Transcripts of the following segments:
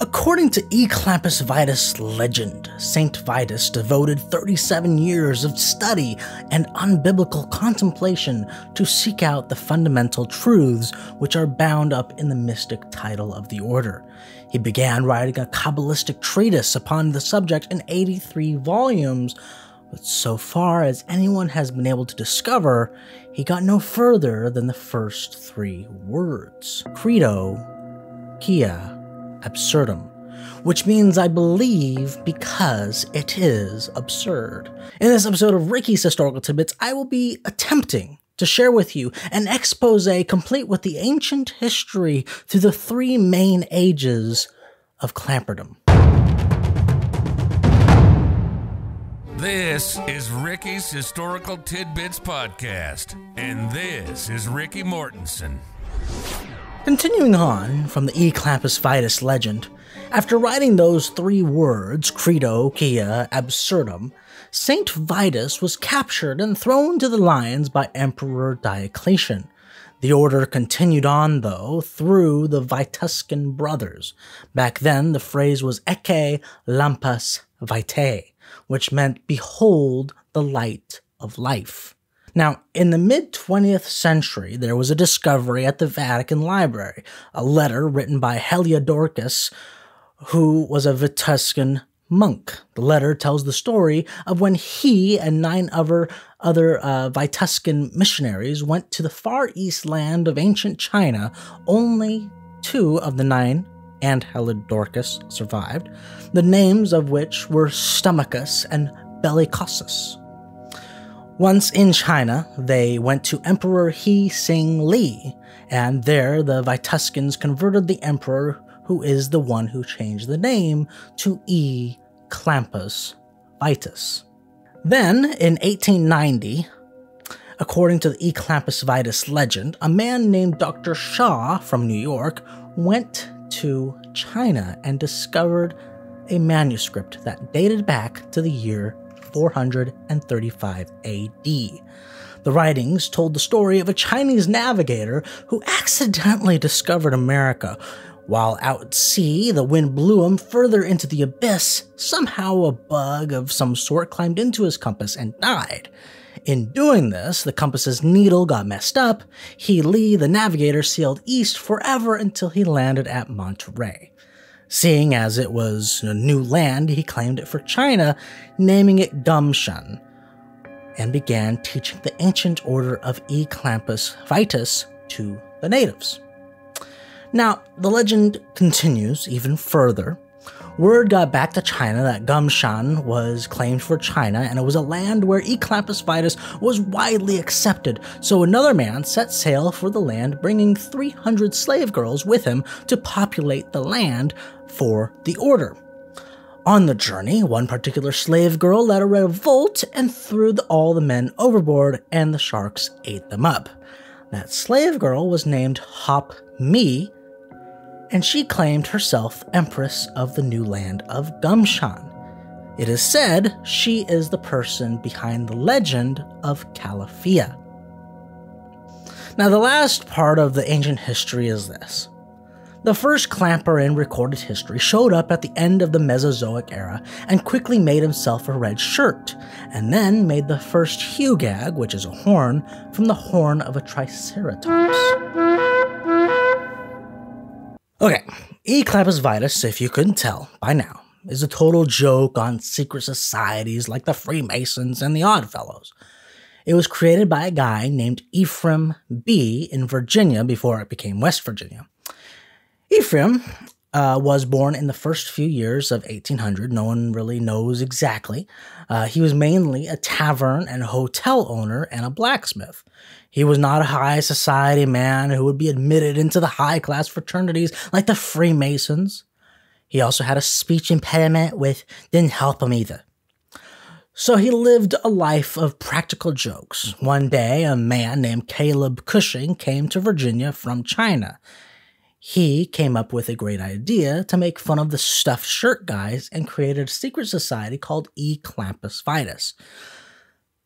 According to Eclampus Vitus legend, Saint Vitus devoted 37 years of study and unbiblical contemplation to seek out the fundamental truths which are bound up in the mystic title of the order. He began writing a Kabbalistic treatise upon the subject in 83 volumes, but so far as anyone has been able to discover, he got no further than the first 3 words: Credo, Quia, Absurdum, which means I believe because it is absurd. In this episode of Ricky's Historical Tidbits, I will be attempting to share with you an expose complete with the ancient history through the 3 main ages of clamperdom. This is Ricky's Historical Tidbits Podcast, and this is Ricky Mortensen. Continuing on from the Eclampus Vitus legend, after writing those 3 words, Credo, Quia, Absurdum, Saint Vitus was captured and thrown to the lions by Emperor Diocletian. The order continued on, though, through the Vituscan brothers. Back then, the phrase was Ecce Lampas Vitae, which meant, behold the light of life. Now, in the mid-20th century, there was a discovery at the Vatican Library, a letter written by Heliodorus, who was a Vituscan monk. The letter tells the story of when he and 9 other Vituscan missionaries went to the far east land of ancient China. Only 2 of the 9 and Heliodorus survived, the names of which were Stomachus and Bellicosus. Once in China, they went to Emperor He Sing Li, and there the Vituscans converted the emperor, who is the one who changed the name, to Eclampus Vitus. Then, in 1890, according to the Eclampus Vitus legend, a man named Dr. Shaw from New York went to China and discovered a manuscript that dated back to the year 435 AD. The writings told the story of a Chinese navigator who accidentally discovered America. While out at sea, the wind blew him further into the abyss. Somehow a bug of some sort climbed into his compass and died. In doing this, the compass's needle got messed up. Li, the navigator, sailed east forever until he landed at Monterey. Seeing as it was a new land, he claimed it for China, naming it Gumshan, and began teaching the ancient order of Eclampus Vitus to the natives. Now, the legend continues even further. Word got back to China that Gumshan was claimed for China, and it was a land where Eclampus Vitus was widely accepted, so another man set sail for the land, bringing 300 slave girls with him to populate the land for the order. On the journey, one particular slave girl led a revolt and threw all the men overboard, and the sharks ate them up. That slave girl was named Hop Mi, and she claimed herself empress of the new land of Gumshan. It is said she is the person behind the legend of Calafia. Now, the last part of the ancient history is this. The first clamper in recorded history showed up at the end of the Mesozoic era and quickly made himself a red shirt, and then made the first hugag, which is a horn, from the horn of a triceratops. Okay, Eclampus Vitus, if you couldn't tell by now, is a total joke on secret societies like the Freemasons and the Oddfellows. It was created by a guy named Ephraim B. in Virginia before it became West Virginia. Ephraim was born in the first few years of 1800. No one really knows exactly. He was mainly a tavern and hotel owner and a blacksmith. He was not a high society man who would be admitted into the high-class fraternities like the Freemasons. He also had a speech impediment which didn't help him either. So he lived a life of practical jokes. One day, a man named Caleb Cushing came to Virginia from China. He came up with a great idea to make fun of the stuffed shirt guys and created a secret society called Eclampus Vitus.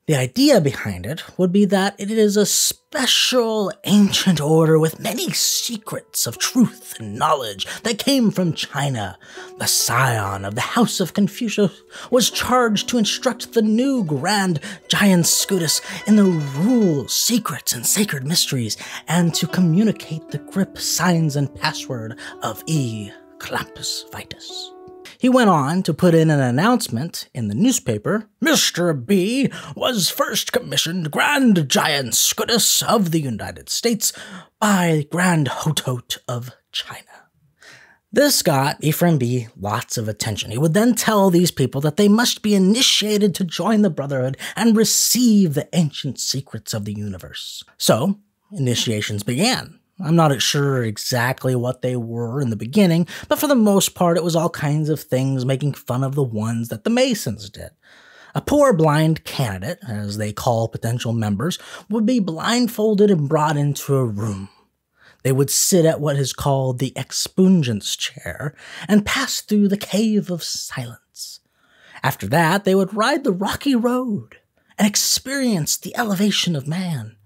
The idea behind it would be that it is a special ancient order with many secrets of truth and knowledge that came from China. The scion of the House of Confucius was charged to instruct the new Grand Giant Scutus in the rules, secrets, and sacred mysteries, and to communicate the grip, signs, and password of E. Clampus Vitus. He went on to put in an announcement in the newspaper. Mr. B was first commissioned Grand Giant Scutus of the United States by Grand Hotot of China. This got Ephraim B lots of attention. He would then tell these people that they must be initiated to join the Brotherhood and receive the ancient secrets of the universe. So, initiations began. I'm not sure exactly what they were in the beginning, but for the most part it was all kinds of things making fun of the ones that the Masons did. A poor blind candidate, as they call potential members, would be blindfolded and brought into a room. They would sit at what is called the expungens chair and pass through the cave of silence. After that, they would ride the rocky road and experience the elevation of man,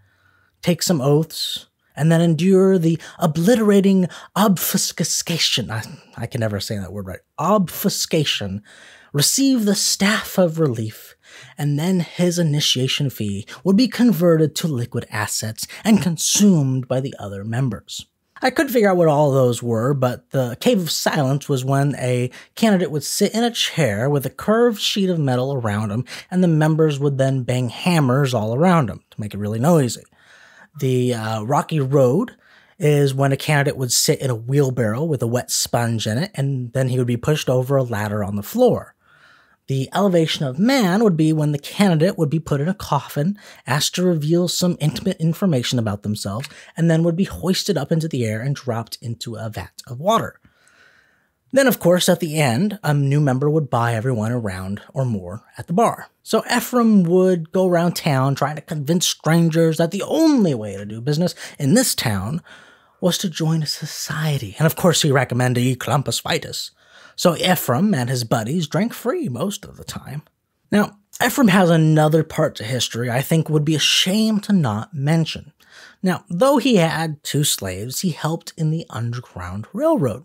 take some oaths, and then endure the obliterating obfuscation. I can never say that word right. Obfuscation. Receive the staff of relief, and then his initiation fee would be converted to liquid assets and consumed by the other members. I couldn't figure out what all those were, but the Cave of Silence was when a candidate would sit in a chair with a curved sheet of metal around him, and the members would then bang hammers all around him to make it really noisy. The rocky road is when a candidate would sit in a wheelbarrow with a wet sponge in it, and then he would be pushed over a ladder on the floor. The elevation of man would be when the candidate would be put in a coffin, asked to reveal some intimate information about themselves, and then would be hoisted up into the air and dropped into a vat of water. Then, of course, at the end, a new member would buy everyone a round or more at the bar. So Ephraim would go around town trying to convince strangers that the only way to do business in this town was to join a society. And of course, he recommended E. Clampus Vitus. So Ephraim and his buddies drank free most of the time. Now, Ephraim has another part to history I think would be a shame to not mention. Now, though he had 2 slaves, he helped in the Underground Railroad.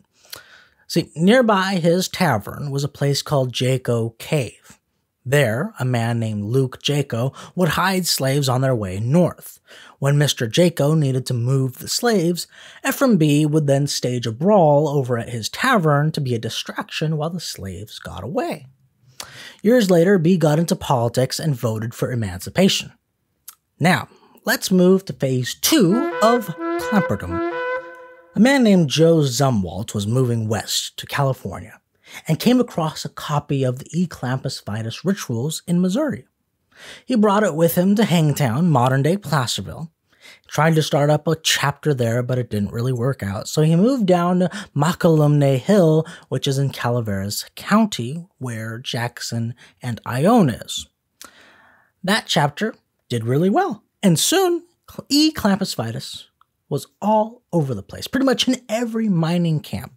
See, nearby his tavern was a place called Jaco Cave. There, a man named Luke Jaco would hide slaves on their way north. When Mr. Jaco needed to move the slaves, Ephraim B would then stage a brawl over at his tavern to be a distraction while the slaves got away. Years later, B got into politics and voted for emancipation. Now, let's move to phase 2 of Clamperdom. A man named Joe Zumwalt was moving west to California and came across a copy of the E. Clampus Vitus Rituals in Missouri. He brought it with him to Hangtown, modern-day Placerville. He tried to start up a chapter there, but it didn't really work out, so he moved down to Mokelumne Hill, which is in Calaveras County, where Jackson and Ione is. That chapter did really well, and soon E. Clampus Vitus was all over the place, pretty much in every mining camp.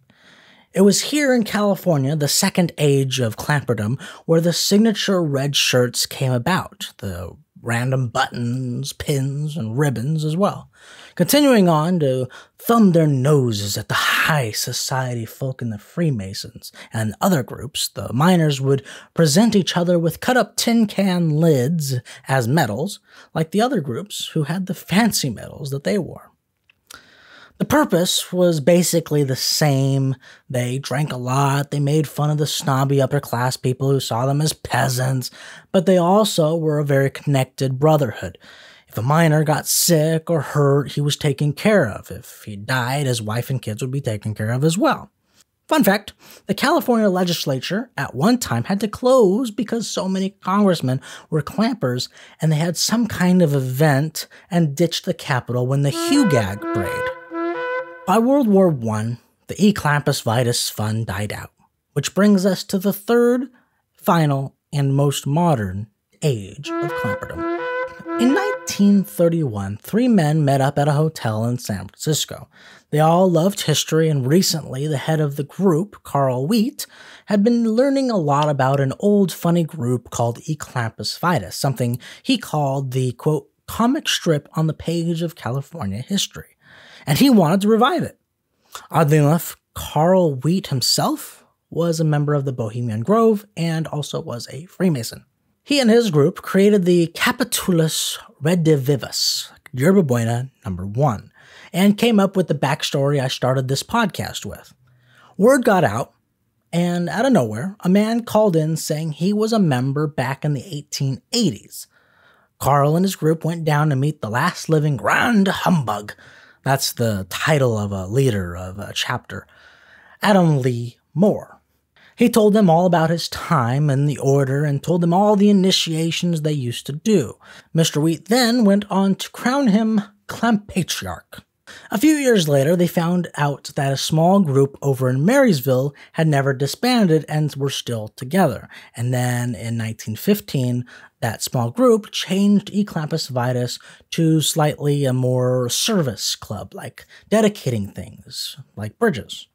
It was here in California, the second age of Clamperdom, where the signature red shirts came about, the random buttons, pins, and ribbons as well. Continuing on to thumb their noses at the high society folk and the Freemasons and other groups, the miners would present each other with cut-up tin can lids as medals, like the other groups who had the fancy medals that they wore. The purpose was basically the same. They drank a lot, they made fun of the snobby upper-class people who saw them as peasants, but they also were a very connected brotherhood. If a miner got sick or hurt, he was taken care of. If he died, his wife and kids would be taken care of as well. Fun fact, the California legislature at one time had to close because so many congressmen were clampers and they had some kind of event and ditched the Capitol when the Hugag braid. By World War I, the E. Clampus Vitus fun died out, which brings us to the third, final, and most modern age of Clamperdom. In 1831, three men met up at a hotel in San Francisco. They all loved history, and recently the head of the group, Carl Wheat, had been learning a lot about an old funny group called Eclampus Vitus, something he called the, quote, comic strip on the page of California history, and he wanted to revive it. Oddly enough, Carl Wheat himself was a member of the Bohemian Grove and also was a Freemason. He and his group created the Capitulus Redivivus, Yerba Buena number 1, and came up with the backstory I started this podcast with. Word got out, and out of nowhere, a man called in saying he was a member back in the 1880s. Carl and his group went down to meet the last living Grand Humbug. That's the title of a leader of a chapter, Adam Lee Moore. He told them all about his time in the order and told them all the initiations they used to do. Mr. Wheat then went on to crown him Clampatriarch. A few years later, they found out that a small group over in Marysville had never disbanded and were still together. And then in 1915, that small group changed Eclampus Vitus to slightly a more service club, like dedicating things, like bridges.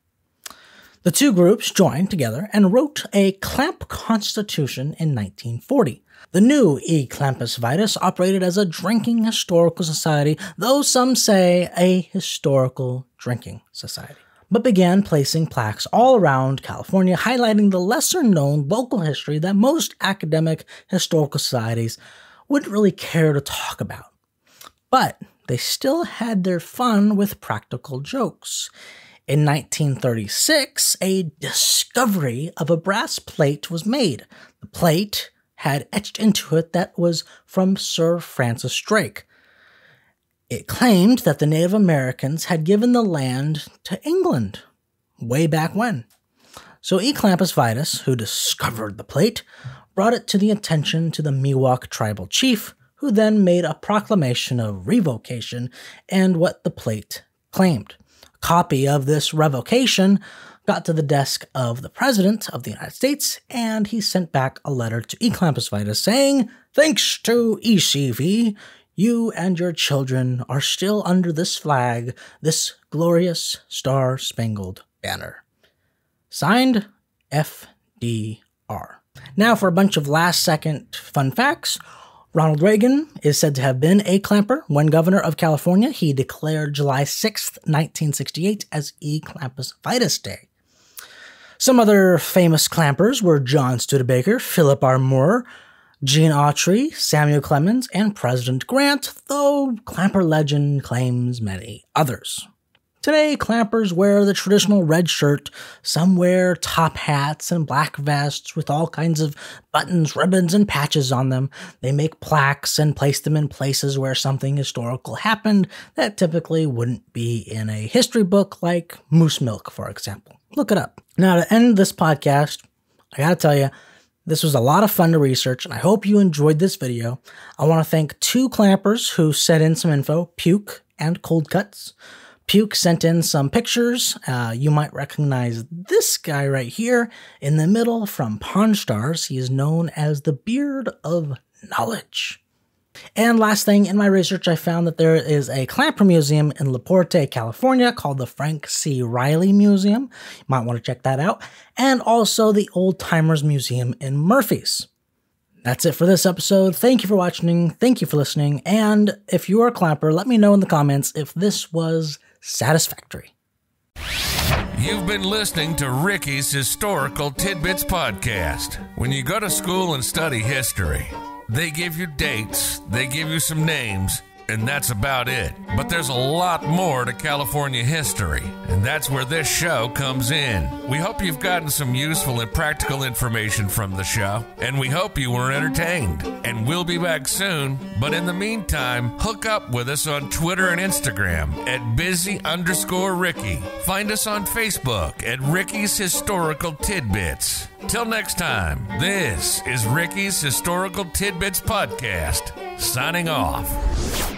The two groups joined together and wrote a Clamp Constitution in 1940. The new Eclampus Vitus operated as a drinking historical society, though some say a historical drinking society, but began placing plaques all around California highlighting the lesser-known local history that most academic historical societies wouldn't really care to talk about. But they still had their fun with practical jokes. In 1936, a discovery of a brass plate was made. The plate had etched into it that was from Sir Francis Drake. It claimed that the Native Americans had given the land to England way back when. So Eclampus Vitus, who discovered the plate, brought it to the attention to the Miwok tribal chief, who then made a proclamation of revocation and what the plate claimed. A copy of this revocation got to the desk of the President of the United States, and he sent back a letter to Eclampus Vitus saying, "Thanks to ECV, you and your children are still under this flag, this glorious star-spangled banner." Signed, FDR. Now for a bunch of last-second fun facts. Ronald Reagan is said to have been a clamper. When governor of California, he declared July 6, 1968 as Eclampus Vitus Day. Some other famous clampers were John Studebaker, Philip R. Moore, Gene Autry, Samuel Clemens, and President Grant, though clamper legend claims many others. Today, clampers wear the traditional red shirt, some wear top hats and black vests with all kinds of buttons, ribbons, and patches on them. They make plaques and place them in places where something historical happened that typically wouldn't be in a history book, like Moose Milk, for example. Look it up. Now, to end this podcast, I gotta tell you, this was a lot of fun to research, and I hope you enjoyed this video. I want to thank two clampers who sent in some info, Puke and Cold Cuts. Puke sent in some pictures. You might recognize this guy right here in the middle from Pawn Stars. He is known as the Beard of Knowledge. And last thing, in my research, I found that there is a clamper museum in La Porte, California called the Frank C. Riley Museum. You might want to check that out. And also the Old Timers Museum in Murphys. That's it for this episode. Thank you for watching. Thank you for listening. And if you are a clamper, let me know in the comments if this was satisfactory. You've been listening to Ricky's Historical Tidbits Podcast. When you go to school and study history, they give you dates, they give you some names, and that's about it. But there's a lot more to California history, and that's where this show comes in. We hope you've gotten some useful and practical information from the show, and we hope you were entertained. And we'll be back soon, but in the meantime, hook up with us on Twitter and Instagram at busy_Ricky. Find us on Facebook at Ricky's Historical Tidbits. Till next time, this is Ricky's Historical Tidbits Podcast, signing off.